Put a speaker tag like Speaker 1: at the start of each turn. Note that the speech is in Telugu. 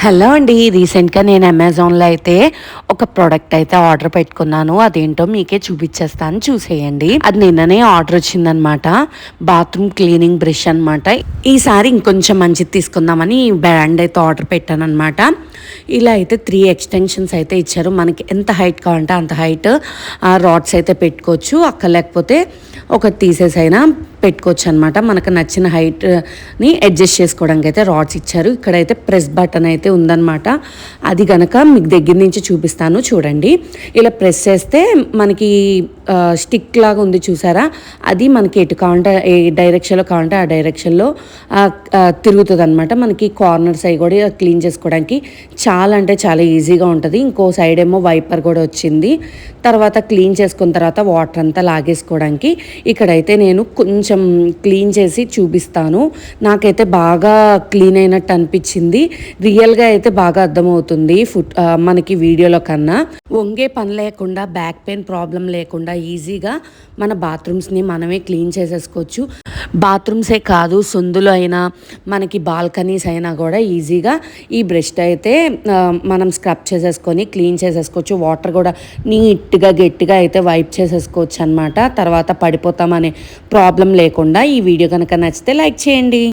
Speaker 1: హలో అండి. రీసెంట్గా నేను అమెజాన్లో అయితే ఒక ప్రోడక్ట్ అయితే ఆర్డర్ పెట్టుకున్నాను. అదేంటో మీకే చూపించేస్తాను, చూసేయండి. అది నిన్ననే ఆర్డర్ వచ్చిందనమాట. బాత్రూమ్ క్లీనింగ్ బ్రష్ అనమాట. ఈసారి ఇంకొంచెం మంచిది తీసుకుందామని ఈ బ్రాండ్ అయితే ఆర్డర్ పెట్టాను అనమాట. ఇలా అయితే 3 ఎక్స్టెన్షన్స్ అయితే ఇచ్చారు. మనకి ఎంత హైట్ కావాలంటే అంత హైట్ రాడ్స్ అయితే పెట్టుకోవచ్చు. లేకపోతే ఒకటి తీసేసైనా పెట్టుకోవచ్చు అనమాట. మనకు నచ్చిన హైట్ని అడ్జస్ట్ చేసుకోవడానికి అయితే రాడ్స్ ఇచ్చారు. ఇక్కడైతే ప్రెస్ బటన్ అయితే ఉందన్నమాట. అది గనక మీకు దగ్గర నుంచి చూపిస్తాను చూడండి. ఇలా ప్రెస్ చేస్తే మనకి స్టిక్ లాగా ఉంది చూసారా, అది మనకి ఎటు కావాలంటే ఏ డైరెక్షన్లో కావాలంటే ఆ డైరెక్షన్లో తిరుగుతుంది అనమాట. మనకి కార్నర్స్ అవి కూడా క్లీన్ చేసుకోవడానికి చాలా అంటే చాలా ఈజీగా ఉంటుంది. ఇంకో సైడ్ ఏమో వైపర్ కూడా వచ్చింది. తర్వాత క్లీన్ చేసుకున్న తర్వాత వాటర్ అంతా లాగేసుకోవడానికి ఇక్కడైతే నేను కొంచెం క్లీన్ చేసి చూపిస్తాను. నాకైతే బాగా క్లీన్ అయినట్టు అనిపించింది. రియల్గా అయితే బాగా అర్థమవుతుంది మనకి వీడియోలో కన్నా. వంగే పని లేకుండా, బ్యాక్ పెయిన్ ప్రాబ్లం లేకుండా ఈజీగా మన బాత్రూమ్స్ని మనమే క్లీన్ చేసేసుకోవచ్చు. బాత్రూమ్సే కాదు, సొందులు అయినా మనకి బాల్కనీస్ అయినా కూడా ఈజీగా ఈ బ్రష్ అయితే మనం స్క్రబ్ చేసేసుకొని క్లీన్ చేసేసుకోవచ్చు. వాటర్ కూడా నీట్గా గట్టిగా అయితే వైప్ చేసేసుకోవచ్చు అనమాట. తర్వాత పడిపోతామనే ప్రాబ్లం లేకుండా. ఈ వీడియో కనుక నచ్చితే లైక్ చేయండి.